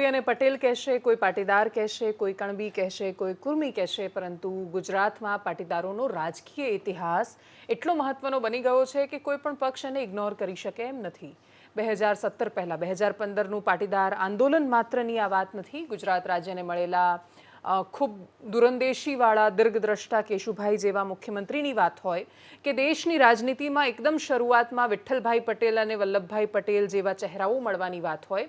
કોઈ અને પટેલ કહેશે, કોઈ પાટીદાર કહેશે, કોઈ કણબી કહેશે, કોઈ કુર્મી કહેશે, પરંતુ ગુજરાતમાં પાટીદારોનો રાજકીય ઇતિહાસ એટલો મહત્વનો બની ગયો છે કે કોઈ પણ પક્ષ એને ઇગ્નોર કરી શકે એમ નથી. 2017 પહેલાં 2015નું પાટીદાર આંદોલન માત્રની આ વાત નથી. ગુજરાત રાજ્યને મળેલા ખૂબ દૂરંદેશીવાળા દીર્ઘદ્રષ્ટા કેશુભાઈ જેવા મુખ્યમંત્રીની વાત હોય કે દેશની રાજનીતિમાં એકદમ શરૂઆતમાં વિઠ્ઠલભાઈ પટેલ અને વલ્લભભાઈ પટેલ જેવા ચહેરાઓ મળવાની વાત હોય,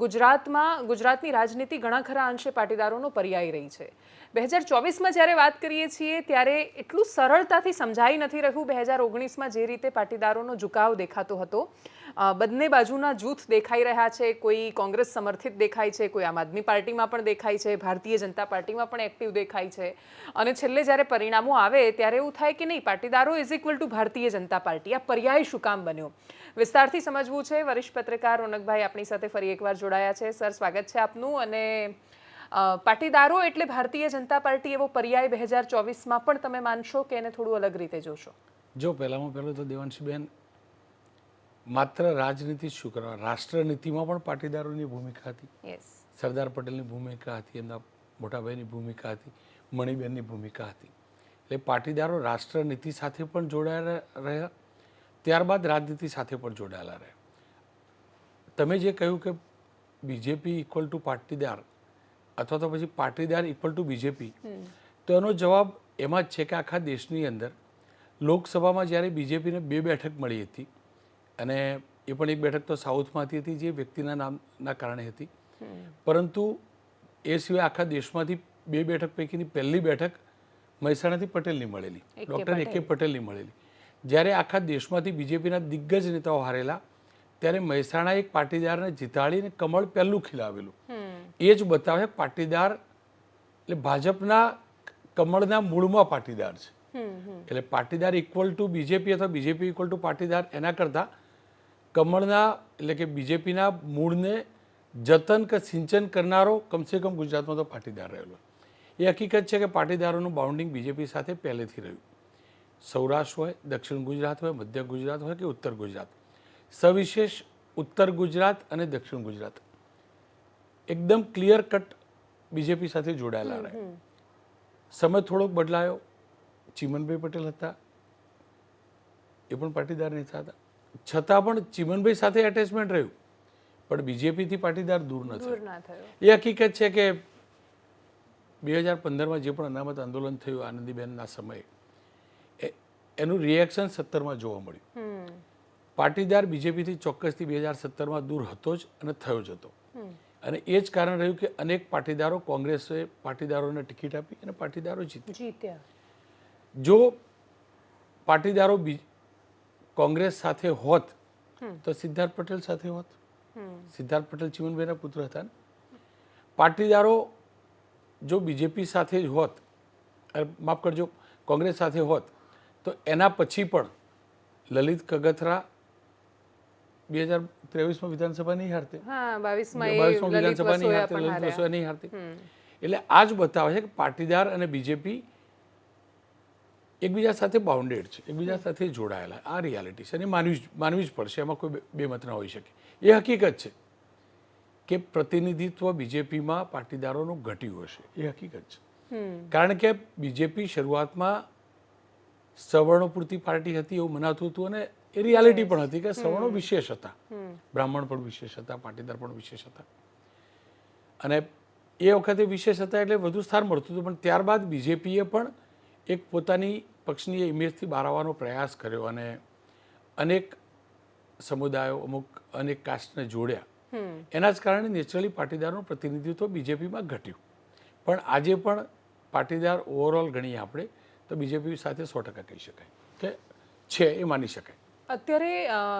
ગુજરાતની રાજનીતિ ઘણા ખરા અંશે પાટીદારોનો પર્યાય રહી છે. 2024માં જ્યારે વાત કરીએ છીએ ત્યારે એટલું સરળતાથી સમજાઈ નથી રહ્યું 2019માં જે રીતે પાટીદારોનો ઝુકાવ દેખાતો હતો. બંને બાજુના જૂથ દેખાઈ રહ્યા છે. કોઈ કોંગ્રેસ સમર્થિત દેખાય છે, કોઈ આમ આદમી પાર્ટીમાં પણ દેખાય છે, ભારતીય જનતા પાર્ટીમાં પણ એક્ટિવ દેખાય છે. અને છેલ્લે જ્યારે પરિણામો આવે ત્યારે એવું થાય કે નહીં, પાટીદારો is equal to Bharatiya Janata party. આ પર્યાય શું કામ બન્યો? વિસ્તારથી સમજવું છે. વરિષ્ઠ પત્રકાર રોનકભાઈ આપણી સાથે ફરી એકવાર જોડાયા છે. સર, સ્વાગત છે આપનું. અને પાટીદારો એટલે ભારતીય જનતા પાર્ટી એવો પર્યાય 2024માં પણ તમે માનશો કે એને થોડું અલગ રીતે જોશો? જો પહેલું તો દેવાંશીબેન, માત્ર રાજનીતિ શું કરવા, રાષ્ટ્રનીતિમાં પણ પાટીદારોની ભૂમિકા હતી. સરદાર પટેલની ભૂમિકા હતી, એમના મોટાભાઈની ભૂમિકા હતી, મણિબેનની ભૂમિકા હતી. એટલે પાટીદારો રાષ્ટ્રનીતિ સાથે પણ જોડાયેલા રહ્યા, ત્યારબાદ રાજનીતિ સાથે પણ જોડાયેલા રહ્યા. તમે જે કહ્યું કે બીજેપી ઇક્વલ ટુ પાટીદાર અથવા તો પછી પાટીદાર ઇક્વલ ટુ બીજેપી, તો એનો જવાબ એમાં જ છે કે આખા દેશની અંદર લોકસભામાં જ્યારે બીજેપીને 2 બેઠક મળી હતી, અને એ પણ એક બેઠક તો સાઉથમાંથી હતી જે વ્યક્તિના નામના કારણે હતી, પરંતુ એ સિવાય આખા દેશમાંથી 2 બેઠક પૈકીની પહેલી બેઠક મહેસાણાથી પટેલની મળેલી, ડૉક્ટર એ.કે. પટેલની મળેલી. જ્યારે આખા દેશમાંથી બીજેપીના દિગ્ગજ નેતાઓ હારેલા, ત્યારે મહેસાણા એક પાટીદારને જીતાડીને કમળ પહેલું ખીલાવેલું. એ જ બતાવે પાટીદાર એટલે ભાજપના કમળના મૂળમાં પાટીદાર છે. એટલે પાટીદાર ઇક્વલ ટુ બીજેપી અથવા બીજેપી ઇક્વલ ટુ પાટીદાર એના કરતાં કમળના એટલે કે બીજેપીના મૂળને જતન કે સિંચન કરનારો કમસે કમ ગુજરાતમાં તો પાટીદાર રહેલો. એ હકીકત છે કે પાટીદારોનું બાઉન્ડિંગ બીજેપી સાથે પહેલેથી રહ્યું. સૌરાષ્ટ્ર હોય, દક્ષિણ ગુજરાત હોય, મધ્ય ગુજરાત હોય કે ઉત્તર ગુજરાત, સવિશેષ ઉત્તર ગુજરાત અને દક્ષિણ ગુજરાત એકદમ ક્લિયર કટ બીજેપી સાથે જોડાયેલા રહે. સમય થોડોક બદલાયો. ચીમનભાઈ પટેલ હતા, એ પણ પાટીદાર નેતા હતા, છતાં પણ ચીમનભાઈ સાથે એટેચમેન્ટ રહ્યું, પણ બીજેપીથી પાટીદાર દૂર ન થયો. એ હકીકત છે કે 2015માં જે પણ અનામત આંદોલન થયું આનંદીબેનના સમયે, એનું રિએક્શન 17માં જોવા મળ્યું. પાટીદાર બીજેપીથી ચોક્કસથી 2017માં દૂર હતો જ અને થયો જ હતો. અને એ જ કારણ રહ્યું કે અનેક પાટીદારો, કોંગ્રેસે પાટીદારોને ટિકિટ આપી અને પાટીદારો જીત્યા. જો પાટીદારો કોંગ્રેસ સાથે હોત તો સિદ્ધાર્થ પટેલ સાથે હોત. સિદ્ધાર્થ પટેલ ચીમનભાઈના પુત્ર હતા. પાટીદારો જો બીજેપી સાથે જ હોત, માફ કરજો, કોંગ્રેસ સાથે હોત, તો એના પછી પણ લલિત કગથરા 2023માં વિધાનસભા નહીં હારતે, 22માં વિધાનસભા નહીં હારતે, લલિત વસોયા નહીં હારતી. એટલે આ જ બતાવે છે કે પાટીદાર અને બીજેપી એકબીજા સાથે બાઉન્ડેડ છે, એકબીજા સાથે જોડાયેલા. આ રિયાલિટી છે અને માનવી જ પડશે, એમાં કોઈ બે મત ના હોઈ શકે. એ હકીકત છે કે પ્રતિનિધિત્વ બીજેપીમાં પાટીદારોનું ઘટ્યું હશે, એ હકીકત છે. કારણ કે બીજેપી શરૂઆતમાં સવર્ણો પૂરતી પાર્ટી હતી એવું મનાતું હતું, અને એ રિયાલિટી પણ હતી કે સવર્ણો વિશેષ હતા, બ્રાહ્મણ પણ વિશેષ હતા, પાટીદાર પણ વિશેષ હતા, અને એ વખતે વિશેષ હતા એટલે વધુ સ્થાન મળતું હતું. પણ ત્યારબાદ બીજેપીએ પણ એક પોતાની પક્ષની ઇમેજથી બહાર આવવાનો પ્રયાસ કર્યો અને અનેક સમુદાયો, અનેક કાસ્ટને જોડ્યા. એના જ કારણે નેચરલી પાટીદારનું પ્રતિનિધિત્વ બીજેપીમાં ઘટ્યું. પણ આજે પણ પાટીદાર ઓવરઓલ ગણીએ આપણે તો બીજેપી સાથે 100% કહી શકાય કે છે, એ માની શકાય. અત્યારે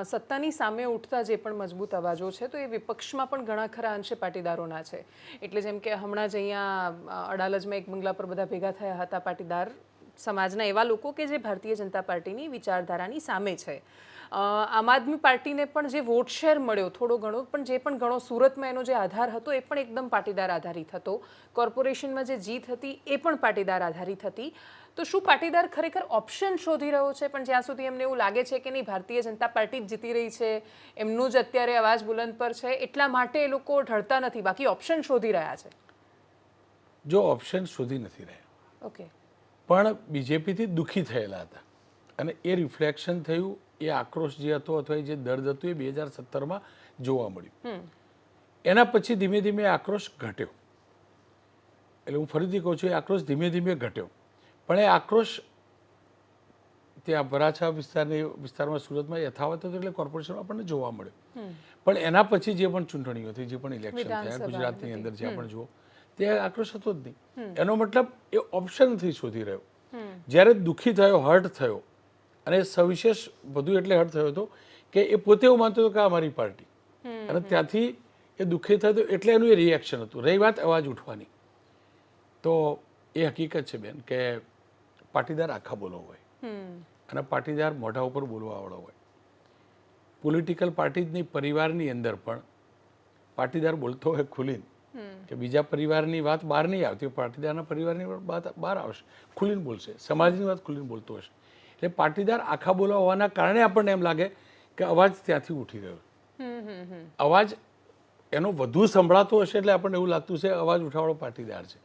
સત્તાની સામે ઉઠતા જે પણ મજબૂત અવાજો છે તો એ વિપક્ષમાં પણ ઘણા ખરા અંશે પાટીદારોના છે. એટલે જેમ કે હમણાં જ અહીંયા અડાલજમાં એક બંગલા પર બધા ભેગા થયા હતા પાટીદાર સમાજના એવા લોકો કે જે ભારતીય જનતા પાર્ટીની વિચારધારાની સામે છે. આમ આદમી પાર્ટીને પણ જે વોટ શેર મળ્યો થોડો ઘણો, પણ જે પણ ઘણો સુરતમાં એનો જે આધાર હતો એ પણ એકદમ પાટીદાર આધારિત હતો. કોર્પોરેશનમાં જે જીત હતી એ પણ પાટીદાર આધારિત હતી. તો શું પાટીદાર ખરેખર ઓપ્શન શોધી રહ્યો છે? પણ જ્યાં સુધી એમને એવું લાગે છે કે નહીં, ભારતીય જનતા પાર્ટી જ જીતી રહી છે, એમનું જ અત્યારે અવાજ બુલંદ પર છે, એટલા માટે એ લોકો ઢળતા નથી, બાકી ઓપ્શન શોધી રહ્યા છે. જો ઓપ્શન શોધી નથી રહ્યા, ઓકે, પણ બીજેપીથી દુઃખી થયેલા હતા અને એ રિફ્લેક્શન થયું, એ આક્રોશ જે હતો અથવા એ જે દર્દ હતું એ 2017માં જોવા મળ્યું. એના પછી ધીમે ધીમે આક્રોશ ઘટ્યો. એટલે હું ફરીથી કહું છું, એ આક્રોશ ધીમે ધીમે ઘટ્યો, પણ એ આક્રોશ ત્યાં વરાછા વિસ્તારમાં સુરતમાં યથાવત હતો, એટલે કોર્પોરેશનમાં આપણને જોવા મળ્યો. પણ એના પછી જે પણ ચૂંટણીઓ થઈ, જે પણ ઇલેક્શન થયા ગુજરાતની અંદર, જ્યાં પણ જુઓ ત્યાં આક્રોશ હતો જ નહીં. એનો મતલબ એ ઓપ્શન નથી શોધી રહ્યો. જ્યારે દુઃખી થયો, હર્ટ થયો, અને સવિશેષ બધું એટલે હર્ટ થયો હતો કે એ પોતે એવું માનતો હતો કે આ મારી પાર્ટી, અને ત્યાંથી એ દુઃખી થયો એટલે એનું એ રિએક્શન હતું. રહી વાત અવાજ ઉઠવાની, તો એ હકીકત છે બેન કે પાટીદાર આખા બોલો હોય અને પાટીદાર મોઢા ઉપર બોલવાવાળો હોય. પોલિટિકલ પાર્ટી જ નહીં, પરિવારની અંદર પણ પાટીદાર બોલતો હોય ખુલીને, કે બીજા પરિવારની વાત બહાર નહીં આવતી, પાટીદારના પરિવારની વાત બહાર આવશે, ખુલીને બોલશે, સમાજની વાત ખુલીને બોલતો હશે. એટલે પાટીદાર આખા બોલા હોવાના કારણે આપણને એમ લાગે કે અવાજ ત્યાંથી ઉઠી રહ્યો. અવાજ એનો વધુ સંભળાતો હશે એટલે આપણને એવું લાગતું છે અવાજ ઉઠાવવાનો પાટીદાર છે.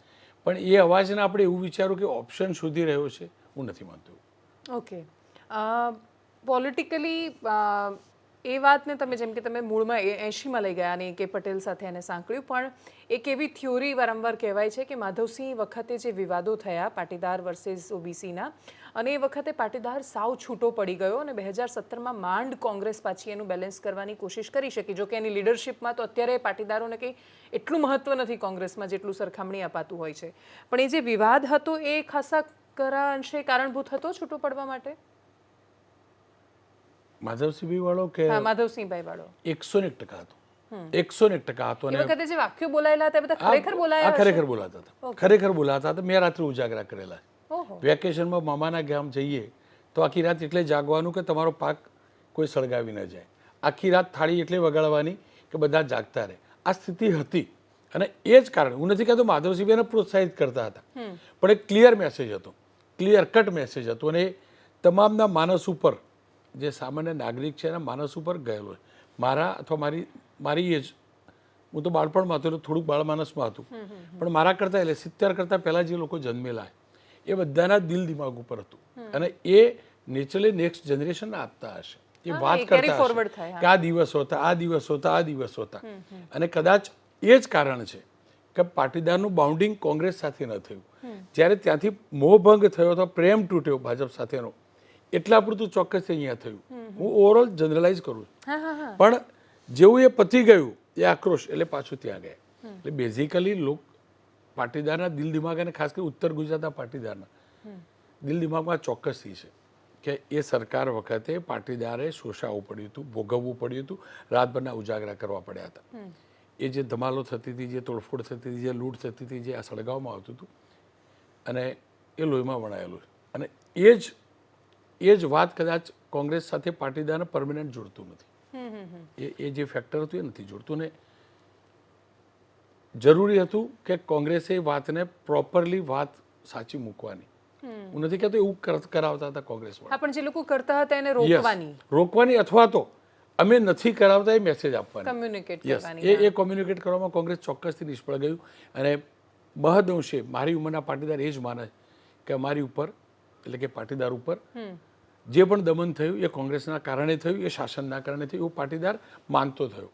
પણ એ અવાજને આપણે એવું વિચારું કે ઓપ્શન શોધી રહ્યો છે, હું નથી માનતો. ઓકે, પોલિટિકલી એ વાતને તમે જેમ કે તમે મૂળમાં 80માં લઈ ગયા અને કે પટેલ સાથે એને સાંકળ્યું, પણ એક એવી થિયોરી વારંવાર કહેવાય છે કે માધવસિંહ વખતે જે વિવાદો થયા પાટીદાર વર્સિસ ઓબીસીના, અને એ વખતે પાટીદાર સાવ છૂટો પડી ગયો અને 2017માં માંડ કોંગ્રેસ પાછી એનું બેલેન્સ કરવાની કોશિશ કરી શકી. જો કે એની લીડરશિપમાં તો અત્યારે પાટીદારોને કંઈ એટલું મહત્વ નથી કોંગ્રેસમાં જેટલું સરખામણી અપાતું હોય છે. પણ એ જે વિવાદ હતો એ ખાસા ખરા અંશે કારણભૂત હતો છૂટો પડવા માટે. માધવસિંહભાઈ વાળો કે માધવસિંહભાઈ વાળો 101% હતો, 101% હતો. એ વખતે જે વાક્યો બોલાયેલા હતા બધા ખરેખર બોલાયા હતા, ખરેખર બોલાતા હતા, ખરેખર બોલાતા હતા. મેં રાત્રે ઉજાગરા કરેલા. વેકેશનમાં મામાના ગામ જઈએ તો આખી રાત એટલે જાગવાનું કે તમારો પાક કોઈ સળગાવી ન જાય. આખી રાત થાળી એટલે વગાડવાની કે બધા જાગતા રહે. આ સ્થિતિ હતી અને એ જ કારણે હું નથી કહેતો માધવસિંહભાઈને પ્રોત્સાહિત કરતા હતા, પણ એક ક્લિયર મેસેજ હતો, ક્લિયર કટ મેસેજ હતો, અને તમામના માનસ ઉપર, જે સામાન્ય નાગરિક છે એના માનસ ઉપર ગયેલો છે. મારા અથવા મારી એજ, હું તો બાળપણમાં હતો એટલે થોડુંક બાળમાનસમાં હતું, પણ મારા કરતાં એટલે 70 કરતાં પહેલાં જે લોકો જન્મેલા એ બધાના દિલ દિમાગ ઉપર હતું, અને એ નેચરલી નેક્સ્ટ જનરેશન આપતા હશે, એ વાત કરતા હશે કે આ દિવસો હતા, આ દિવસો હતા, આ દિવસો હતા. અને કદાચ એ જ કારણ છે કે પાટીદારનું બાઉન્ડિંગ કોંગ્રેસ સાથે ન થયું. જ્યારે ત્યાંથી મોહભંગ થયો હતો, પ્રેમ તૂટ્યો ભાજપ સાથેનો, એટલા પૂરતું ચોક્કસ અહીંયા થયું. હું ઓવરઓલ જનરલાઇઝ કરું છું, પણ જેવું એ પતી ગયું એ આક્રોશ એટલે પાછું ત્યાં ગયા. એટલે બેઝિકલી પાટીદારના દિલ દિમાગ, અને ખાસ કરી ઉત્તર ગુજરાતના પાટીદારના દિલ દિમાગમાં ચોક્કસથી છે કે એ સરકાર વખતે પાટીદારે શોષાવવું પડ્યું હતું, ભોગવવું પડ્યું હતું, રાતભરના ઉજાગરા કરવા પડ્યા હતા. એ જે ધમાલો થતી હતી, જે તોડફોડ થતી હતી, જે લૂંટ થતી હતી, જે આ સળગાવવામાં આવતું હતું, અને એ લોહીમાં વણાયેલું છે. અને એ જ વાત કદાચ કોંગ્રેસ સાથે પાટીદારને પરમેનન્ટ જોડતું નથી. એ જે ફેક્ટર હતું એ નથી જોડતું, ને જરૂરી હતું કે કોંગ્રેસે એ વાતને પ્રોપરલી વાત સાચી મૂકવાની. હું નથી કહેતો એવું કરાવતા હતા કોંગ્રેસ વાળા, પણ જે લોકો કરતા હતા એને રોકવાની અથવા તો અમે નથી કરાવતા એ મેસેજ આપવાની, કમ્યુનિકેટ કરવાની, એ કોમ્યુનિકેટ કરવામાં કોંગ્રેસ ચોક્કસથી નિષ્ફળ ગયું. અને મહદઅંશે મારી ઉંમરના પાટીદાર એ જ માને કે અમારી ઉપર, એટલે કે પાટીદાર ઉપર જે પણ દમન થયું એ કોંગ્રેસના કારણે થયું, એ શાસનના કારણે થયું, એવું પાટીદાર માનતો થયો.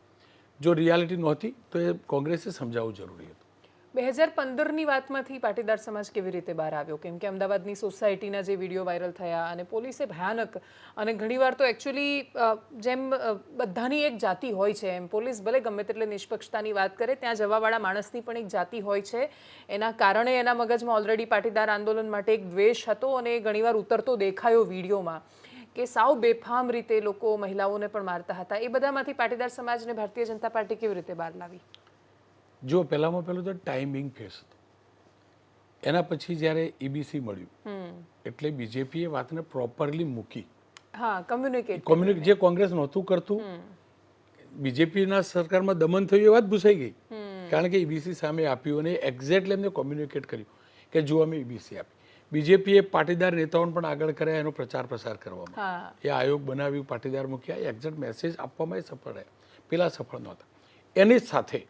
જો રિયાલિટી નહોતી તો એ કોંગ્રેસે સમજાવવું જરૂરી હતું. 2015ની વાતમાંથી પાટીદાર સમાજ કેવી રીતે બહાર આવ્યો? કેમ કે અમદાવાદની સોસાયટીના જે વિડીયો વાયરલ થયા અને પોલીસે ભયાનક, અને ઘણીવાર તો એકચ્યુઅલી જેમ બધાની એક જાતિ હોય છે એમ પોલીસ ભલે ગમે તેટલે નિષ્પક્ષતાની વાત કરે, ત્યાં જવાવાળા માણસની પણ એક જાતિ હોય છે. એના કારણે એના મગજમાં ઓલરેડી પાટીદાર આંદોલન માટે એક દ્વેષ હતો, અને એ ઘણીવાર ઉતરતો દેખાયો વિડીયોમાં કે સાવ બેફામ રીતે લોકો મહિલાઓને પણ મારતા હતા. એ બધામાંથી પાટીદાર સમાજને ભારતીય જનતા પાર્ટી કેવી રીતે બહાર લાવી? જો પહેલામાં પહેલું તો ટાઈમિંગ ફેસ હતો. એના પછી જ્યારે ઈબીસી મળ્યું એટલે બીજેપીએ વાતને પ્રોપરલી મૂકી હા કમ્યુનિકેટ જે કોંગ્રેસ નહોતું કરતું, બીજેપીના સરકારમાં દમન થયું એ વાત ભૂસાઈ ગઈ, કારણ કે ઈબીસી સામે આપ્યું અને એક્ઝેક્ટલી એમને કોમ્યુનિકેટ કર્યું કે જો અમે ઈબીસી આપી. બીજેપીએ પાટીદાર નેતાઓને પણ આગળ કર્યા એનો પ્રચાર પ્રસાર કરવામાં, એ આયોગ બનાવ્યું, પાટીદાર મૂક્યા, એક્ઝેક્ટ મેસેજ આપવામાં એ સફળ રહ્યા, પેલા સફળ નહોતા. એની જ સાથે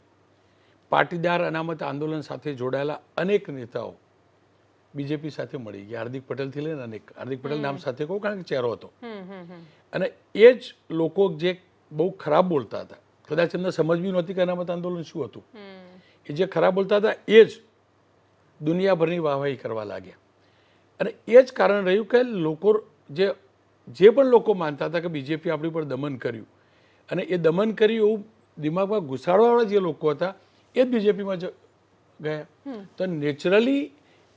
પાટીદાર અનામત આંદોલન સાથે જોડાયેલા અનેક નેતાઓ બીજેપી સાથે મળી ગયા. હાર્દિક પટેલથી લઈને અનેક, હાર્દિક પટેલ નામ સાથે કહું કારણ કે ચહેરો હતો, અને એ જ લોકો જે બહુ ખરાબ બોલતા હતા, કદાચ એમને સમજ બી નહોતી કે અનામત આંદોલન શું હતું, એ જે ખરાબ બોલતા હતા એ જ દુનિયાભરની વાહવાહી કરવા લાગ્યા. અને એ જ કારણ રહ્યું કે લોકો જે પણ લોકો માનતા હતા કે બીજેપી આપણી પર દમન કર્યું, અને એ દમન કર્યું એવું દિમાગમાં ઘુસાડવાવાળા જે લોકો હતા એ જ બીજેપીમાં ગયા. તો નેચરલી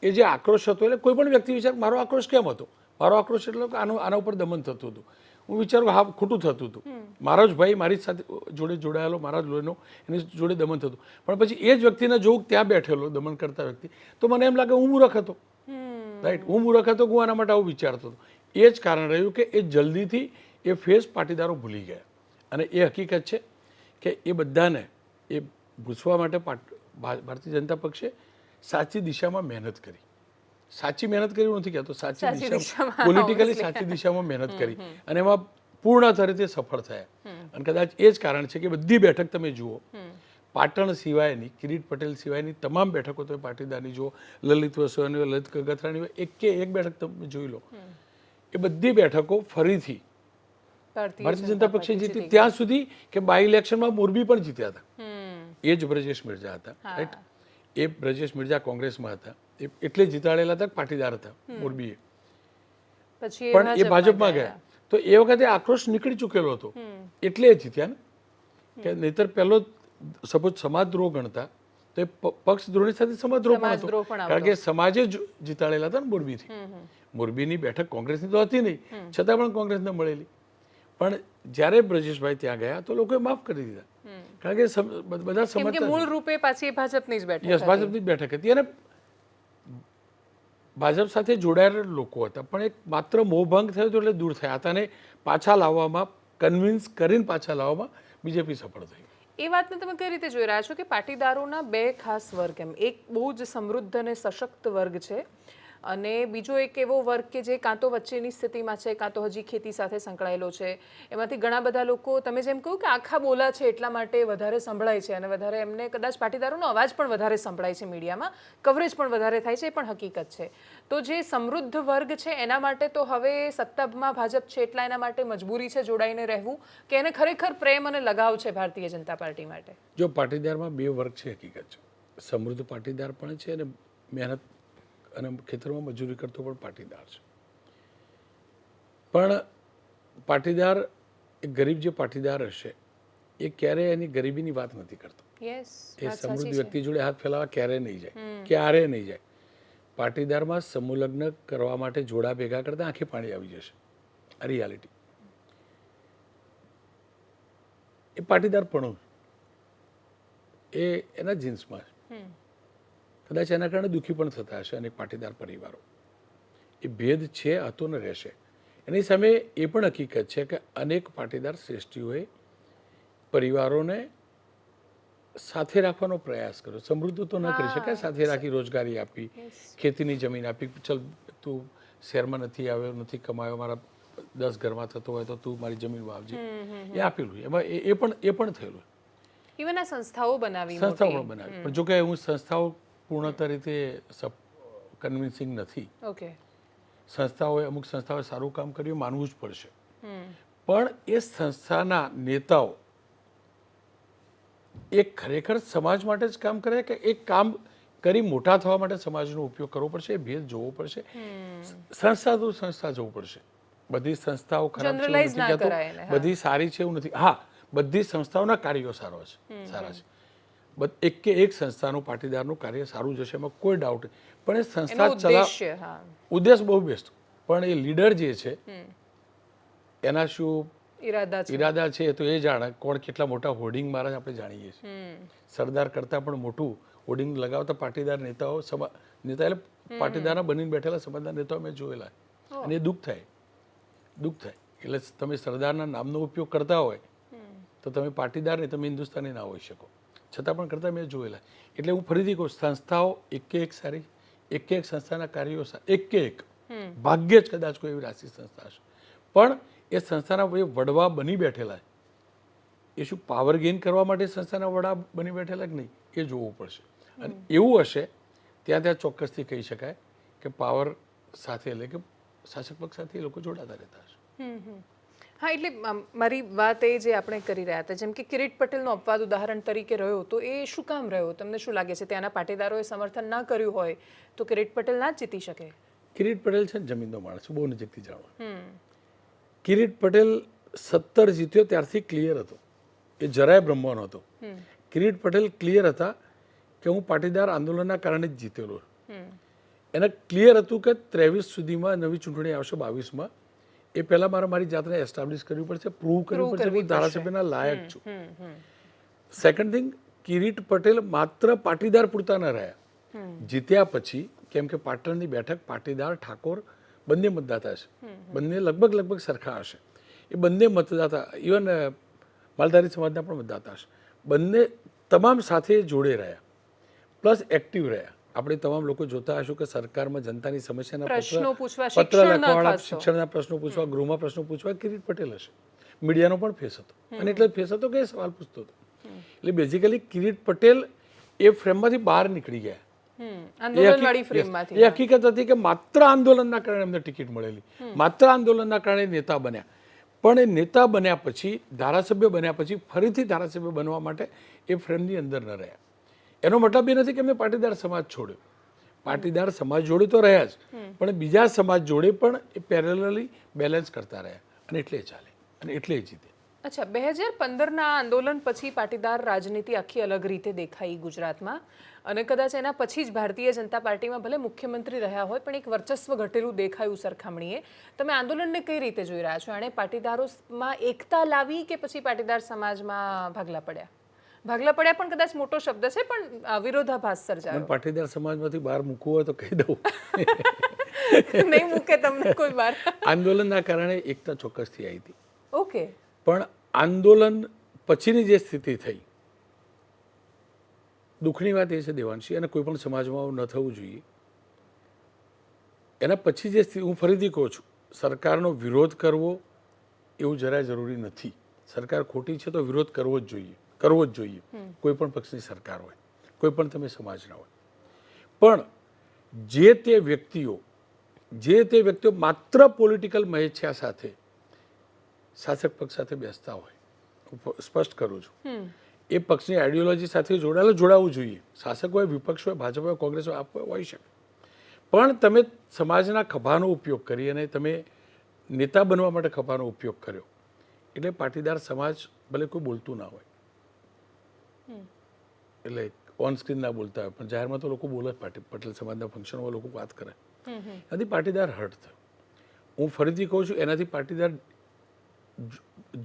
એ જે આક્રોશ હતો, એટલે કોઈ પણ વ્યક્તિ વિચાર મારો આક્રોશ કેમ હતો, મારો આક્રોશ એટલે કે આના ઉપર દમન થતું હતું. હું વિચારું હા ખોટું થતું હતું, મારો જ ભાઈ મારી સાથે જોડે જોડાયેલો, મારા જ લોહીનો, એની જોડે દમન થતું. પણ પછી એ જ વ્યક્તિને જોઉં ત્યાં બેઠેલો દમન કરતા વ્યક્તિ, તો મને એમ લાગે હું મૂર્ખ હતો, રાઈટ, હું મૂર્ખ હતો, હું આના માટે આવું વિચારતો હતો. એ જ કારણ રહ્યું કે એ જલ્દીથી એ ફેસ પાટીદારો ભૂલી ગયા. અને એ હકીકત છે કે એ બધાને એ ભૂસવા માટે ભારતીય જનતા પક્ષે સાચી દિશામાં મહેનત કરી. સાચી મહેનત કરી નથી કહેતો, સાચી દિશામાં, પોલિટિકલી સાચી દિશામાં મહેનત કરી, અને એમાં પૂર્ણ તરીકે સફળ થયા. અને કદાચ એ જ કારણ છે કે બધી બેઠક તમે જુઓ, પાટણ સિવાયની, કિરીટ પટેલ સિવાયની તમામ બેઠકો તમે પાટીદારની જુઓ, લલિત વસોયાની હોય, લલિત કગથરાની હોય, એક બેઠક તમે જોઈ લો, એ બધી બેઠકો ફરીથી ભારતીય જનતા પક્ષે જીતી. ત્યાં સુધી કે બાય ઇલેક્શનમાં મોરબી પણ જીત્યા હતા, એ જ બ્રજેશ મિર્ઝા હતા, રાઈટ, એ બ્રજેશ મિર્ઝા કોંગ્રેસમાં હતા, એટલે જીતાડેલા હતા, પાટીદાર હતા મોરબીએ, પણ એ ભાજપમાં ગયા. તો એ વખતે આક્રોશ નીકળી ચૂકેલો હતો, એટલે જીત્યા ને. કે નહીતર પહેલો સપોઝ સમાજદ્રોહ ગણતા તો એ પક્ષદ્રોહની સાથે સમાજદ્રોહ પણ હતો, કારણ કે સમાજે જ જીતાડેલા હતા ને મોરબીથી. મોરબીની બેઠક કોંગ્રેસની તો હતી નહીં, છતાં પણ કોંગ્રેસને મળેલી. પણ જ્યારે બ્રજેશભાઈ ત્યાં ગયા તો લોકોએ માફ કરી દીધા, કારણ કે બધા સમજતા મૂળ રૂપે પાછી ભાજપની જ બેઠક, યસ, ભાજપની જ બેઠક હતી. અને ભાજપ સાથે જોડાયેલા લોકો હતા, પણ એક માત્ર મોહભંગ થયો હતો એટલે દૂર થયા હતા, અને પાછા લાવવામાં, કન્વિન્સ કરીને પાછા લાવવામાં બીજેપી સફળ થઈ. એ વાતને તમે કઈ રીતે જોઈ રહ્યા છો કે પાટીદારોના બે ખાસ વર્ગ, એમ એક બહુ જ સમૃદ્ધ અને સશક્ત વર્ગ છે, અને બીજો એક એવો વર્ગ કે જે કાં તો વચ્ચેની સ્થિતિમાં છે, કાં તો હજી ખેતી સાથે સંકળાયેલો છે. એમાંથી ઘણા બધા લોકો, તમે જેમ કહ્યું કે આખા બોલા છે એટલા માટે વધારે સંભળાય છે, અને વધારે એમને કદાચ પાટીદારોનો અવાજ પણ વધારે સંભળાય છે મીડિયામાં, કવરેજ પણ વધારે થાય છે, એ પણ હકીકત છે. તો જે સમૃદ્ધ વર્ગ છે એના માટે તો હવે સત્તામાં ભાજપ છે એટલા એના માટે મજબૂરી છે જોડાઈને રહેવું, કે એને ખરેખર પ્રેમ અને લગાવ છે ભારતીય જનતા પાર્ટી માટે? જો પાટીદારમાં બે વર્ગ છે, હકીકત છે, સમૃદ્ધ પાટીદાર પણ છે અને મહેનત અને ખેતરમાં મજૂરી કરતો પણ પાટીદાર છે. પણ પાટીદાર, એક ગરીબ જે પાટીદાર હશે એ ક્યારેય એની ગરીબીની વાત નથી કરતો, એ સમૃદ્ધ વ્યક્તિ જોડે હાથ ફેલાવા ક્યારેય નહીં જાય, ક્યારેય નહીં જાય. પાટીદારમાં સમૂહ લગ્ન કરવા માટે જોડા ભેગા કરતા આંખે પાણી આવી જશે, આ રિયાલિટી. એ પાટીદાર પણ એ એના જીન્સમાં છે, કદાચ એના કારણે દુઃખી પણ થતા હશે અનેક પાટીદાર પરિવારો. એ ભેદ છે, હતો ને રહેશે. એની સામે એ પણ હકીકત છે કે અનેક પાટીદાર શ્રેષ્ઠીઓએ પરિવારોને સાથે રાખવાનો પ્રયાસ કર્યો. સમૃદ્ધ તો ન કરી શકાય, સાથે રાખી રોજગારી આપી, ખેતીની જમીન આપી, ચલ તું શહેરમાં નથી આવ્યો, નથી કમાયો, મારા 10 ઘરમાં થતો હોય તો તું મારી જમીન વાવજે, એ આપેલું. એમાં એ પણ થયેલું. ઇવન આ સંસ્થાઓ બનાવી, પણ જો કે હું સંસ્થાઓ પૂર્ણતઃ રીતે કન્વિન્સિંગ નથી. સંસ્થાઓએ, અમુક સંસ્થાઓએ સારું કામ કર્યું, માનવું જ પડશે. પણ એ સંસ્થાના નેતાઓ એ ખરેખર સમાજ માટે જ કામ કરે કે એક કામ કરી મોટા થવા માટે સમાજનો ઉપયોગ કરવો પડશે, એ ભેદ જોવો પડશે. સંસ્થા તો સંસ્થા જોવું પડશે. બધી સંસ્થાઓ ખરાબ છે એવું નથી કહેતો, બધી સારી છે એવું નથી. હા, બધી સંસ્થાઓના કાર્યો સારા છે. એક કે એક સંસ્થાનું, પાટીદારનું કાર્ય સારું જશે, એમાં કોઈ ડાઉટ નહીં. પણ એ સંસ્થા ઉદ્દેશ બહુ બેસ્ટ, પણ એ લીડર જે છે એના શું ઈરાદા છે એ તો એ જાણે. કોણ કેટલા મોટા હોર્ડિંગ મારે આપણે જાણીએ છીએ. સરદાર કરતાં પણ મોટું હોર્ડિંગ લગાવતા પાટીદાર નેતાઓ, નેતા એટલે પાટીદારના બનીને બેઠેલા સમાજના નેતાઓ મેં જોયેલા, અને એ દુઃખ થાય. એટલે તમે સરદારના નામનો ઉપયોગ કરતા હોય તો તમે પાટીદાર ને તમે હિન્દુસ્તાની ના હોઈ શકો, છતાં પણ કરતા મેં જોયેલા. એટલે હું ફરીથી કહું, સંસ્થાઓ એક સારી, એક સંસ્થાના કાર્યો એક ભાગ્યે જ કદાચ કોઈ એવી રાષ્ટ્રીય સંસ્થા હશે, પણ એ સંસ્થાના વડવા બની બેઠેલા એ શું પાવર ગેઇન કરવા માટે સંસ્થાના વડા બની બેઠેલા કે નહીં એ જોવું પડશે. અને એવું હશે ત્યાં ચોક્કસથી કહી શકાય કે પાવર સાથે એટલે કે શાસક પક્ષ સાથે એ લોકો જોડાતા રહેતા હશે. હા, એટલે મારી વાત એ જે આપણે કરી રહ્યા હતા, જેમ કે કિરીટ પટેલનો અપવાદ ઉદાહરણ તરીકે રહ્યો, તો એ શું કામ રહ્યો? તમને શું લાગે છે ત્યાંના પાટીદારોએ સમર્થન ના કર્યું હોય તો કિરીટ પટેલ ના જ જીતી શકે? કિરીટ પટેલ છે ને જમીનનો માણસ, બહુ નજીકથી જાણો. કિરીટ પટેલ 17 જીત્યો ત્યારથી ક્લિયર હતો, એ જરાય બ્રહ્મણ હતો. કિરીટ પટેલ ક્લિયર હતા કે હું પાટીદાર આંદોલનના કારણે જ જીતેલો. એને ક્લિયર હતું કે 23 સુધીમાં નવી ચૂંટણી આવશે, 22માં એ પહેલાં મારી જાતને એસ્ટાબ્લિશ કરવી પડશે, પ્રૂવ કરવું પડશે કે હું ધારાસભ્યના લાયક છું. સેકન્ડ થિંગ, કિરીટ પટેલ માત્ર પાટીદાર પૂરતા ન રહ્યા. જીત્યા પછી, કેમ કે પાટણની બેઠક પાટીદાર ઠાકોર બંને મતદાતા છે, બંને લગભગ સરખા હશે, એ બંને મતદાતા, ઇવન માલધારી સમાજના પણ મતદાતા હશે, બંને તમામ સાથે જોડે રહ્યા, પ્લસ એક્ટિવ રહ્યા. આપણે તમામ લોકો જોતા હશું કે સરકારમાં જનતાની સમસ્યાના પત્ર લખવાવાળા, શિક્ષણના પ્રશ્નો પૂછવા, ગૃહમાં પ્રશ્નો પૂછવા કિરીટ પટેલ હશે. મીડિયાનો પણ ફેસ હતો, અને એટલે ફેસ હતો કે સવાલ પૂછતો હતો. એટલે બેઝિકલી કિરીટ પટેલ એ ફ્રેમમાંથી બહાર નીકળી ગયા. એ હકીકત હતી કે માત્ર આંદોલનના કારણે એમને ટિકિટ મળેલી, માત્ર આંદોલનના કારણે નેતા બન્યા. પણ એ નેતા બન્યા પછી, ધારાસભ્ય બન્યા પછી ફરીથી ધારાસભ્ય બનવા માટે એ ફ્રેમની અંદર ન રહ્યા. એનો મતલબ એ નથી કે એમને પાટીદાર સમાજ છોડ્યો, પાટીદાર સમાજ જોડે તો રહ્યા જ, પણ બીજા સમાજ જોડે પણ એ પેરેલલી બેલેન્સ કરતા રહ્યા, અને એટલે ચાલે, અને એટલે જીતે. અચ્છા, 2015ના આંદોલન પછી પાટીદાર રાજનીતિ આખી અલગ રીતે દેખાઈ ગુજરાતમાં, અને કદાચ એના પછી જ ભારતીય જનતા પાર્ટીમાં ભલે મુખ્યમંત્રી રહ્યા હોય પણ એક વર્ચસ્વ ઘટેલું દેખાયું સરખામણીએ. તમે આંદોલનને કઈ રીતે જોઈ રહ્યા છો? એણે પાટીદારોમાં એકતા લાવી કે પછી પાટીદાર સમાજમાં ભાગલા પડ્યા? ભાગલા પડ્યા પણ કદાચ મોટો શબ્દ છે, પણ વિરોધાભાસ સર્જાયો. પાટીદાર સમાજમાંથી બહાર મૂકવું હોય તો કહી દઉં, નહીં મૂકે તમને કોઈ બહાર. આંદોલનના કારણે એકતા ચોક્કસથી આવી હતી. ઓકે. પણ આંદોલન પછીની જે સ્થિતિ થઈ, દુઃખની વાત એ છે દેવાંશી, અને કોઈ પણ સમાજમાં આવું ન થવું જોઈએ. એના પછી જે સ્થિતિ, હું ફરીથી કહું છું, સરકારનો વિરોધ કરવો એવું જરાય જરૂરી નથી. સરકાર ખોટી છે તો વિરોધ કરવો જ જોઈએ, કોઈ પણ પક્ષની સરકાર હોય, કોઈ પણ તમે સમાજના હોય. પણ જે તે વ્યક્તિઓ માત્ર પોલિટિકલ મહેચ્છા સાથે શાસક પક્ષ સાથે બેસતા હોય, સ્પષ્ટ કરું છું, એ પક્ષની આઈડિયોલોજી સાથે જોડાવવું જોઈએ. શાસક હોય, વિપક્ષ હોય, ભાજપ હોય, કોંગ્રેસ હોય, આપ હોઈ શકે, પણ તમે સમાજના ખભાનો ઉપયોગ કરી અને તમે નેતા બનવા માટે ખભાનો ઉપયોગ કર્યો, એટલે પાટીદાર સમાજ ભલે કોઈ બોલતું ના હોય, એટલે ઓન સ્ક્રીન ના બોલતા હોય, પણ જાહેરમાં તો લોકો બોલે. પટેલ સમાજના ફંક્શનમાં લોકો વાત કરે, એનાથી પાટીદાર હર્ટ થયો. હું ફરીથી કહું છું, એનાથી પાટીદાર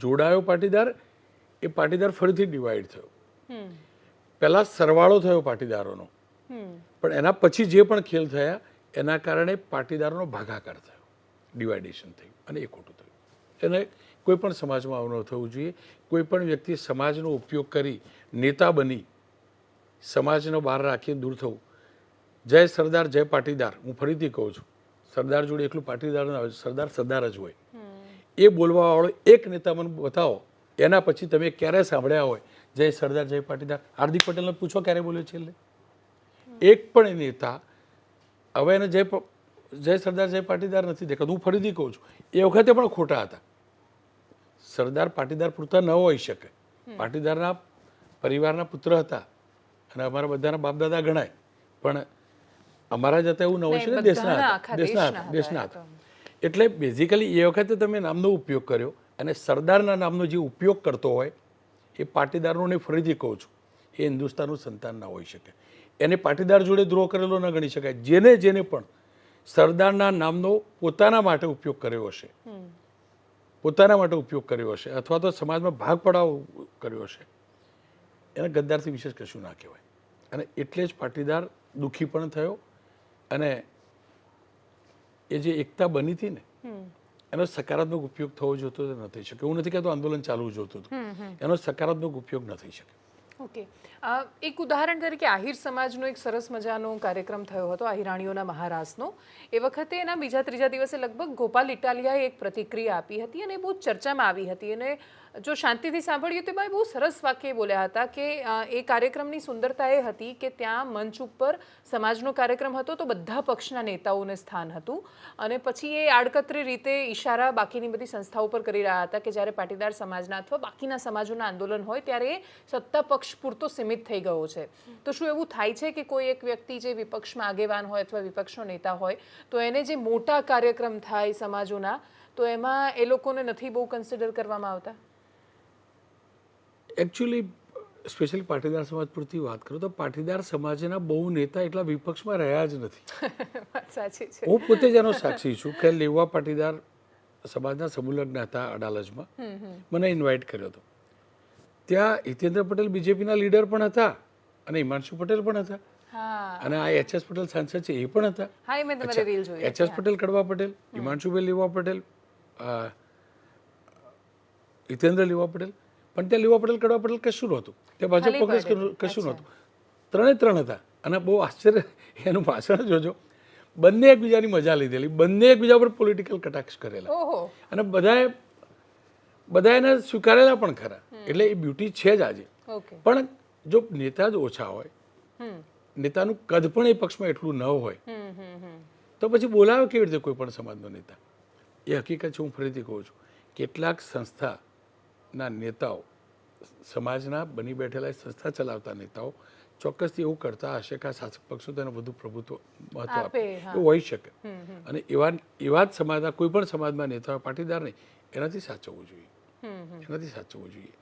જોડાયો, એ પાટીદાર ફરીથી ડિવાઈડ થયો. પહેલા સરવાળો થયો પાટીદારોનો, પણ એના પછી જે પણ ખેલ થયા એના કારણે પાટીદારોનો ભાગાકાર થયો, ડિવાઇડેશન થયું, અને એ ખોટું થયું. એને કોઈ પણ સમાજમાં આવું ન થવું જોઈએ. કોઈ પણ વ્યક્તિ સમાજનો ઉપયોગ કરી નેતા બની સમાજનો બહાર રાખીને દૂર થવું. જય સરદાર જય પાટીદાર, હું ફરીથી કહું છું, સરદાર જોડે એકલું પાટીદાર ના હોય, સરદાર જ હોય. એ બોલવાવાળો એક નેતા મને બતાવો, એના પછી તમે ક્યારે સાંભળ્યા હોય જય સરદાર જય પાટીદાર? હાર્દિક પટેલને પૂછો ક્યારે બોલ્યો છે? એટલે એક પણ નેતા હવે એને જય સરદાર જય પાટીદાર નથી દેખાતું. હું ફરીથી કહું છું, એ વખતે પણ ખોટા હતા. સરદાર પાટીદાર પૂરતા ન હોઈ શકે, પાટીદારના પરિવારના પુત્ર હતા, અને અમારા બધાના બાપદાદા ગણાય, પણ અમારા જતા એવું ન હોય શકે, દેશના હતા. એટલે બેઝિકલી એ વખતે તમે નામનો ઉપયોગ કર્યો, અને સરદારના નામનો જે ઉપયોગ કરતો હોય એ પાટીદારોને ફરીથી કહું છું, એ હિન્દુસ્તાનનું સંતાન ના હોઈ શકે. એને પાટીદાર જોડે દ્રોહ કરેલો ન ગણી શકાય. જેને પણ સરદારના નામનો પોતાના માટે ઉપયોગ કર્યો હશે, અથવા તો સમાજમાં ભાગ પડાવ કર્યો હશે, એને ગદ્દારથી વિશેષ કશું ના કહેવાય. અને એટલે જ પાટીદાર દુઃખી પણ થયો, અને એ જે એકતા બની હતી ને, એનો સકારાત્મક ઉપયોગ થવો જોતો તો ન થઈ શકે. એવું નથી કે આંદોલન ચાલવું જોતું હતું, એનો સકારાત્મક ઉપયોગ ન થઈ શકે. ઓકે, એક ઉદાહરણ તરીકે આહિર સમાજનો એક સરસ મજાનો કાર્યક્રમ થયો હતો, આહિરાણીઓના મહારાસનો. એ વખતે એના બીજા ત્રીજા દિવસે લગભગ ગોપાલ ઇટાલિયાએ એક પ્રતિક્રિયા આપી હતી અને બહુ ચર્ચામાં આવી હતી. અને જો શાંતિથી સાંભળ્યું તો ભાઈ બહુ સરસ વાક્ય બોલ્યા હતા કે એ કાર્યક્રમની સુંદરતા એ હતી કે ત્યાં મંચ ઉપર સમાજનો કાર્યક્રમ હતો તો બધા પક્ષના નેતાઓને સ્થાન હતું. અને પછી એ આડકતરી રીતે ઈશારા બાકીની બધી સંસ્થાઓ પર કરી રહ્યા હતા કે જ્યારે પાટીદાર સમાજના અથવા બાકીના સમાજોના આંદોલન હોય ત્યારે એ સત્તા પક્ષ પૂરતો સીમિત થઈ ગયો છે. તો શું એવું થાય છે કે કોઈ એક વ્યક્તિ જે વિપક્ષમાં આગેવાન હોય અથવા વિપક્ષનો નેતા હોય તો એને જે મોટા કાર્યક્રમ થાય સમાજોના તો એમાં એ લોકોને નથી બહુ કન્સિડર કરવામાં આવતા? એકચ્યુઅલી સ્પેશિયલી પાટીદાર સમાજ પૂરતી વાત કરું તો પાટીદાર સમાજના બહુ નેતા એટલા વિપક્ષમાં રહ્યા જ નથી. સાચી છે. હું પોતે જ એનો સાક્ષી છું કે લેવા પાટીદાર સમાજના સમૂહલગ્ન હતા અડાલજમાં, મને ઇન્વાઇટ કર્યો હતો. ત્યાં હિતેન્દ્ર પટેલ બીજેપીના લીડર પણ હતા અને હિમાંશુ પટેલ પણ હતા અને આ એચ.એસ. પટેલ સાંસદ છે એ પણ હતા. હા, મેં તમારી રીલ જોઈ. એચ.એસ. પટેલ, કડવા પટેલ, હિમાંશુભાઈ લેવા પટેલ, હિતેન્દ્ર લેવા પટેલ. પણ ત્યાં લેવા પટેલ, કડવા પટેલ કશું નહોતું, ત્યાં ભાજપ કોંગ્રેસ કશું નહોતું, ત્રણ હતા. અને બહુ આશ્ચર્ય, એનું ભાષણ જોજો, બંને એકબીજાની મજા લીધેલી, બંને એકબીજા પર પોલિટિકલ કટાક્ષ કરેલા અને બધા એને સ્વીકારેલા પણ ખરા. એટલે એ બ્યુટી છે જ આજે. પણ જો નેતા જ ઓછા હોય, નેતાનું કદ પણ એ પક્ષમાં એટલું ન હોય તો પછી બોલાવે કેવી રીતે કોઈ પણ સમાજનો નેતા? એ હકીકત છે. હું ફરીથી કહું છું, કેટલાક સંસ્થાના નેતાઓ, સમાજના બની બેઠેલા સંસ્થા ચલાવતા નેતાઓ ચોક્કસથી એવું કરતા હશે કે આ શાસક પક્ષો તેને વધુ પ્રભુત્વ મહત્વ આપે, એવું હોઈ શકે. અને એવા જ સમાજના કોઈ પણ સમાજમાં નેતાઓ પાટીદાર નહીં, એનાથી સાચવવું જોઈએ, એનાથી સાચવવું જોઈએ.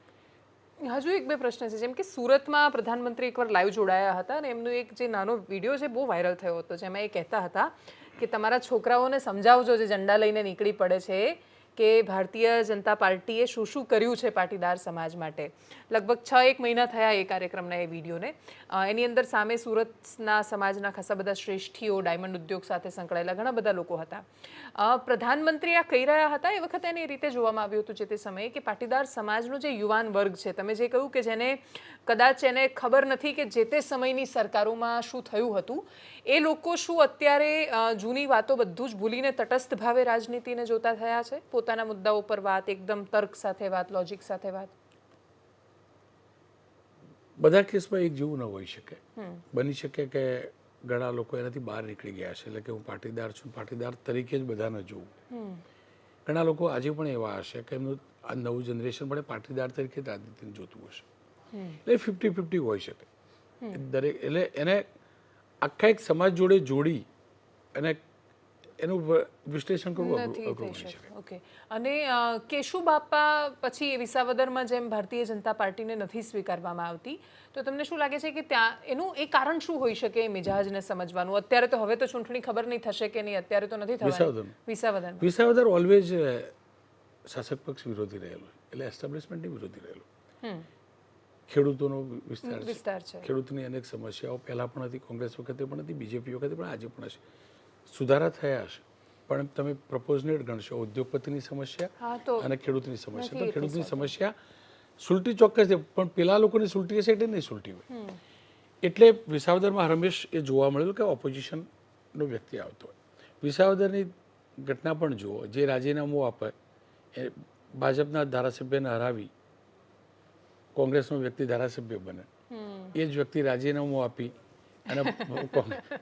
હજુ એક બે પ્રશ્ન છે. જેમ કે સુરતમાં પ્રધાનમંત્રી એકવાર લાઈવ જોડાયા હતા અને એમનો એક જે નાનો વિડીયો છે બહુ વાયરલ થયો હતો, જેમાં એ કહેતા હતા કે તમારા છોકરાઓને સમજાવજો જે ઝંડા લઈને નીકળી પડે છે કે ભારતીય જનતા પાર્ટીએ શું શું કર્યું છે પાટીદાર સમાજ માટે. લગભગ 6-1 મહિના થયા એ કાર્યક્રમના એ વિડીયોને. એની અંદર સામે સુરતના સમાજના ખાસા બધા શ્રેષ્ઠીઓ, ડાયમંડ ઉદ્યોગ સાથે સંકળાયેલા ઘણા બધા લોકો હતા. પ્રધાનમંત્રી આ કહી રહ્યા હતા એ વખતે એને એ રીતે જોવામાં આવ્યું હતું જે તે સમયે કે પાટીદાર સમાજનો જે યુવાન વર્ગ છે, તમે જે કહ્યું કે જેને કદાચ એને ખબર નથી કે જે તે સમયની સરકારોમાં શું થયું હતું, એ લોકો શું અત્યારે જૂની વાતો બધું જ ભૂલીને તટસ્થ ભાવે રાજનીતિને જોતા થયા છે? પોતાના મુદ્દાઓ પર વાત, એકદમ તર્ક સાથે વાત, લોજિક સાથે વાત. બધા કેસમાં એક જેવું ન હોઈ શકે. બની શકે કે ઘણા લોકો એનાથી બહાર નીકળી ગયા છે, એટલે કે હું પાટીદાર છું, પાટીદાર તરીકે જ બધાને જોઉં. ઘણા લોકો આજે પણ એવા હશે કે એમનું આ નવું જનરેશન પણ પાટીદાર તરીકે રાજનીતિને જોતું હશે. એટલે 50-50 હોઈ શકે દરેક. એટલે એને આખા એક સમાજ જોડે જોડી અને એનું વિશ્લેષણ કરવું અઘરું બની શકે. ઓકે. અને કેશુ બાપા પછી વિસાવદરમાં જેમ ભારતીય જનતા પાર્ટીને નથી સ્વીકારવામાં આવતી, તો તમને શું લાગે છે કે ત્યાં એનું એ કારણ શું હોઈ શકે મિજાજને સમજવાનું? અત્યારે તો હવે તો ચૂંટણી ખબર નહીં થશે કે નહીં, અત્યારે તો નથી થવાની. વિસાવદર ઓલવેઝ શાસક પક્ષ વિરોધી રહેલો, એટલે એસ્ટાબ્લિશમેન્ટની વિરોધી રહેલો. ખેડૂતોનો વિસ્તાર છે. ખેડૂતની અનેક સમસ્યાઓ પહેલા પણ હતી, કોંગ્રેસ વખતે પણ હતી, બીજેપી વખતે પણ આજે પણ હશે. સુધારા થયા હશે, પણ તમે પ્રપોઝનેટ ગણશો ઉદ્યોગપતિની સમસ્યા અને ખેડૂતની સમસ્યા, તો ખેડૂતની સમસ્યા સુલટી ચોક્કસ છે, પણ પેલા લોકોની સુલટી હશે એટલે નહીં સુલટી હોય. એટલે વિસાવદરમાં હંમેશ એ જોવા મળેલું કે ઓપોઝિશનનો વ્યક્તિ આવતો હોય. વિસાવદરની ઘટના પણ જુઓ, જે રાજીનામું આપે એ ભાજપના ધારાસભ્યને હરાવી કોંગ્રેસનો વ્યક્તિ ધારાસભ્ય બને, એ જ વ્યક્તિ રાજીનામું આપી અને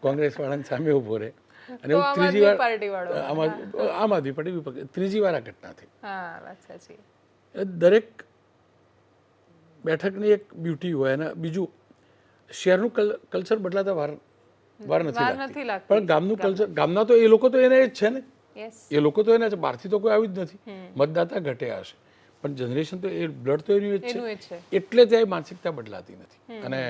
કોંગ્રેસ વાળાની સામે ઉભો રહે અને ત્રીજી વાર આમ આદમી પાર્ટી ત્રીજી વાર આ ઘટના થઈ. દરેક બેઠકની એક બ્યુટી હોય અને બીજું શહેરનું કલ્ચર બદલાતા વાર નથી લાગતી, પણ ગામનું કલ્ચર, ગામના તો એ લોકો તો એને જ છે ને, એ લોકો તો એના છે, બહારથી તો કોઈ આવ્યું જ નથી. મતદાતા ઘટ્યા હશે પણ જનરેશન તો એ બ્લડ તો એનું જ છે, એટલે ત્યાં માનસિકતા બદલાતી નથી. અને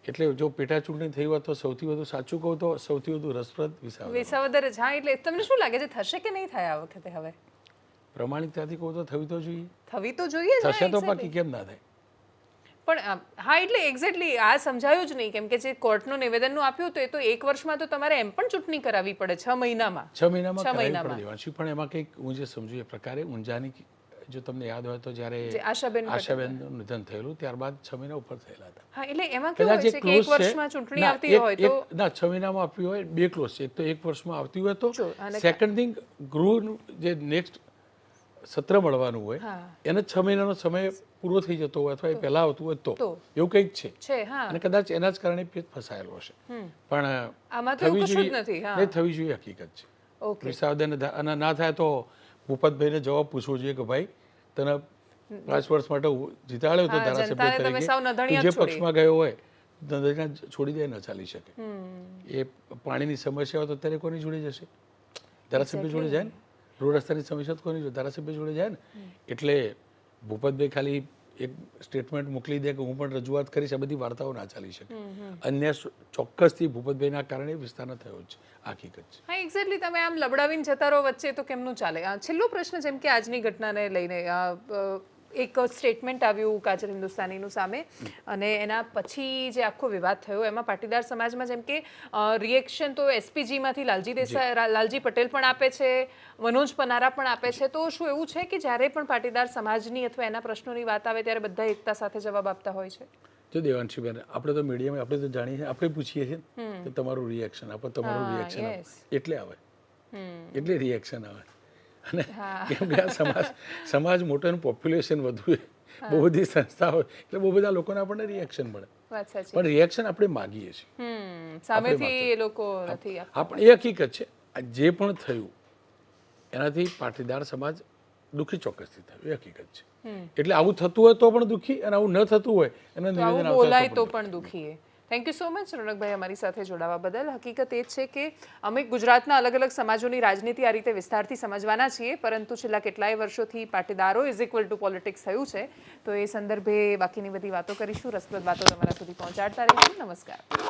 એટલે જો પેટા ચૂંટણી થઈ હોય તો સૌથી વધુ, સાચું કહું તો સૌથી વધુ રસપ્રદ વિસાવદર જ. હા, એટલે તમને શું લાગે છે થશે કે નહીં થાય આ વખતે? હવે પ્રમાણિકતાથી કહું તો થવી તો જોઈએ, થવી તો જોઈએ, થશે તો બાકી કેમ ના થાય? પણ હા એટલે એક્ઝેક્ટલી આ સમજાયું જ નહીં, કેમ કે જે કોર્ટનું નિવેદનનું આપ્યું હતું એ તો 1 વર્ષમાં તો તમારે એમ પણ ચૂંટણી કરાવવી પડે, 6 મહિનામાં. 6 મહિનામાં કરાવી પડે દેવાંશી, પણ એમાં કંઈક હું જે સમજુ એ પ્રકારે ઊંઝાની, જો તમને યાદ હોય તો જ્યારે જે આશાબેનનું નિધન થયેલું ત્યારબાદ 6 મહિના ઉપર થયેલા હતા. હા એટલે એમાં કેવું હોય છે કે 1 વર્ષમાં ચૂંટણી આવતી હોય તો ના 6 મહિનામાં આપ્યું હોય, 2 ક્લોઝ છે. એક તો 1 વર્ષમાં આવતી હોય તો, અને સેકન્ડ થિંગ ગૃહનું જે નેક્સ્ટ સત્ર મળવાનું હોય એને 6 મહિનાનો સમય પૂરો થઈ જતો હોય અથવા એ પહેલા આવતું હોય તો એવું કંઈક છે. અને કદાચ એના જ કારણે પેજ ફસાયેલો હશે, પણ આમાં તો એવું કશું જ નથી. નહીં થવી જોઈએ, હકીકત છે. વિસાવદન અને ના થાય તો ભૂપતભાઈને જવાબ પૂછવો જોઈએ કે ભાઈ તને 5 વર્ષ માટે જીતાડ્યો તો ધારાસભ્ય તરીકે, જે પક્ષમાં ગયો હોય નદીના છોડી દે, ન ચાલી શકે. એ પાણીની સમસ્યા હોય તો અત્યારે કોની જોડે જશે? ધારાસભ્ય જોડે જાય ને. રોડ રસ્તાની સમસ્યા તો કોની જોડે? ધારાસભ્ય જોડે જાય ને. એટલે ભૂપતભાઈ ખાલી એક સ્ટેટમેન્ટ મોકલી દે કે હું પણ રજૂઆત કરીશ, આ બધી વાર્તાઓ ના ચાલી શકે. અન્ય ચોક્કસથી ભૂપતભાઈના કારણે વિસ્તારનો થયો છે, હકીકત છે. હા એક્ઝેક્ટલી. તમે આમ લબડાવીને જતા રહો વચ્ચે તો કેમનું ચાલે? છેલ્લો પ્રશ્ન, જેમ કે આજની ઘટનાને લઈને એક સ્ટેટમેન્ટ આવ્યું કાજલ હિન્દુસ્તાનીનું સામે, અને એના પછી જે આખો વિવાદ થયો એમાં પાટીદાર સમાજમાં જેમ કે રિએક્શન તો એસપીજીમાંથી લાલજી પટેલ પણ આપે છે, મનોજ પનારા પણ આપે છે. તો શું એવું છે કે જ્યારે પણ પાટીદાર સમાજની અથવા એના પ્રશ્નોની વાત આવે ત્યારે બધા એકતા સાથે જવાબ આપતા હોય છે? જો દેવાંશીબેન, આપણે તો મીડિયામાં આપણે તો જાણીએ છીએ, આપણે પૂછીએ છીએ કે તમારું રિએક્શન આપો, તમારું રિએક્શન આપો, એટલે આવે, એટલે રિએક્શન આવે. અને કેમ કે આ સમાજ મોટો, એનું પોપ્યુલેશન વધુ, બહુ બધી સંસ્થા હોય એટલે બહુ બધા લોકોને આપણને રિએક્શન મળે. પણ રિએક્શન આપણે માગીએ છીએ, સામેથી એ લોકો નથી. આપણે એ હકીકત છે જે પણ થયું એનાથી પાટીદાર સમાજ દુઃખી ચોક્કસથી થયું, એ હકીકત છે. એટલે આવું થતું હોય તો પણ દુઃખી, અને આવું ન થતું હોય એના નિવેદન બોલાય તો પણ દુઃખી. થેન્ક યુ સો મચ રોનકભાઈ અમારી સાથે જોડાવા બદલ. હકીકત એ જ છે કે અમે ગુજરાતના અલગ અલગ સમાજોની રાજનીતિ આ રીતે વિસ્તારથી સમજવાના છીએ, પરંતુ છેલ્લા કેટલાય વર્ષોથી પાટીદારો = પોલિટિક્સ થયું છે. તો એ સંદર્ભે બાકીની બધી વાતો કરીશું, રસપ્રદ વાતો તમારા સુધી પહોંચાડતા રહીશું. નમસ્કાર.